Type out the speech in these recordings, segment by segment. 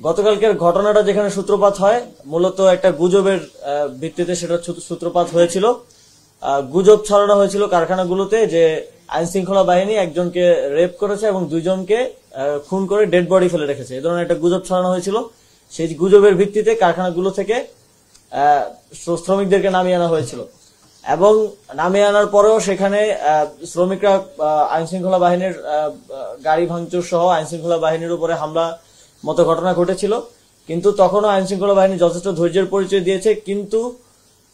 গতকালকের ঘটনাটা যেখানে সূত্রপাত হয় মূলত একটা গুজবের ভিত্তিতে সেটা সূত্রপাত হয়েছিল। গুজব ছড়ানো হয়েছিল কারখানাগুলোতে যে আইন শৃঙ্খলা বাহিনী একজনকে রেপ করেছে এবং দুইজনকে খুন করে ডেড বডি ফেলে রেখেছে, এই ধরনের একটা গুজব ছড়ানো হয়েছিল। সেই গুজবের ভিত্তিতে কারখানাগুলো থেকে শ্রমিকদেরকে নামিয়ে আনা হয়েছিল এবং নামিয়ে আনার পরেও সেখানে শ্রমিকরা আইন শৃঙ্খলা বাহিনীর গাড়ি ভাঙচুর সহ আইন শৃঙ্খলা বাহিনীর উপরে হামলা মতো ঘটনা ঘটেছিল। কিন্তু তখনও আইন শৃঙ্খলা বাহিনী যথেষ্ট ধৈর্যের পরিচয় দিয়েছে, কিন্তু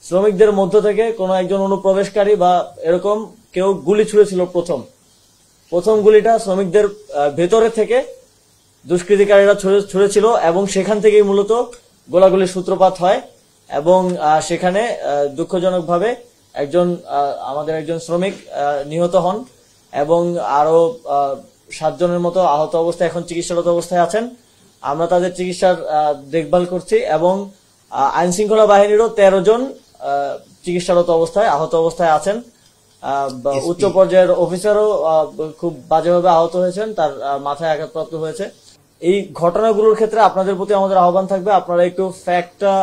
শ্রমিকদের মধ্য থেকে কোনো একজন অনুপ্রবেশকারী বা এরকম কেউ গুলি ছুঁড়েছিল। প্রথম গুলিটা শ্রমিকদের ভেতরে থেকে দুষ্কৃতিকারীরা ছুঁড়েছিল এবং সেখান থেকেই মূলত গোলাগুলির সূত্রপাত হয় এবং সেখানে দুঃখজনকভাবে আমাদের একজন শ্রমিক নিহত হন এবং আরো 7 জনের মতো আহত অবস্থায় এখন চিকিৎসারত অবস্থায় আছেন। আমরা তাদের চিকিৎসার দেখভাল করছি এবং আইন শৃঙ্খলা বাহিনীরও 13 জন চিকিৎসারত অবস্থায় আহত অবস্থায় আছেন। উচ্চ পর্যায়ের অফিসারও খুব বাজেভাবে আহত হয়েছেন, তার মাথায় আঘাতপ্রাপ্ত হয়েছে। এই ঘটনাগুলোর ক্ষেত্রে আপনাদের প্রতি আমাদের আহ্বান থাকবে, আপনারা একটু ফ্যাক্টটা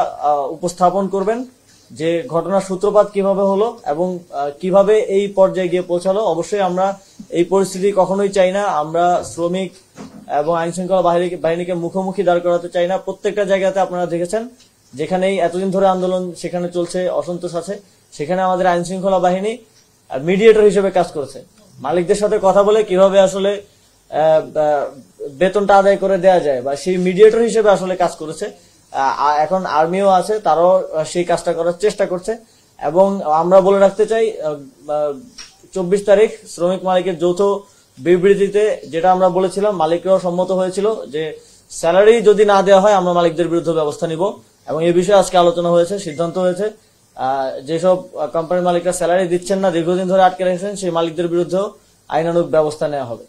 উপস্থাপন করবেন যে ঘটনার সূত্রপাত কিভাবে হলো এবং কিভাবে এই পর্যায়ে গিয়ে পৌঁছালো। অবশ্যই আমরা এই পরিস্থিতি কখনোই চাই না, আমরা শ্রমিক এবং আইন শৃঙ্খলা বাহিনীকে মুখোমুখি দাঁড় করাতে চাই না। প্রত্যেকটা জায়গাতে আপনারা দেখেছেন যেখানেই এতদিন ধরে আন্দোলন সেখানে চলছে, অসন্তোষ আছে, সেখানে আমাদের আইন শৃঙ্খলা বাহিনী মিডিয়েটর হিসেবে কাজ করেছে। মালিকদের সাথে কথা বলে কিভাবে আসলে বেতনটা আদায় করে দেয়া যায় বা সেই মিডিয়েটর হিসেবে আসলে কাজ করেছে। এখন আর্মিও আছে, তারাও সেই কাজটা করার চেষ্টা করছে এবং আমরা বলে রাখতে চাই 24 তারিখ শ্রমিক মালিকের যৌথ বিবৃতিতে যেটা আমরা বলেছিলাম, মালিকরাও সম্মত হয়েছিল যে স্যালারি যদি না দেওয়া হয় আমরা মালিকদের বিরুদ্ধে ব্যবস্থা নিব এবং এই বিষয়ে আজকে আলোচনা হয়েছে, সিদ্ধান্ত হয়েছে যেসব কোম্পানির মালিকরা স্যালারি দিচ্ছেন না, দীর্ঘদিন ধরে আটকে রেখেছেন, সেই মালিকদের বিরুদ্ধেও আইনানুগ ব্যবস্থা নেওয়া হবে।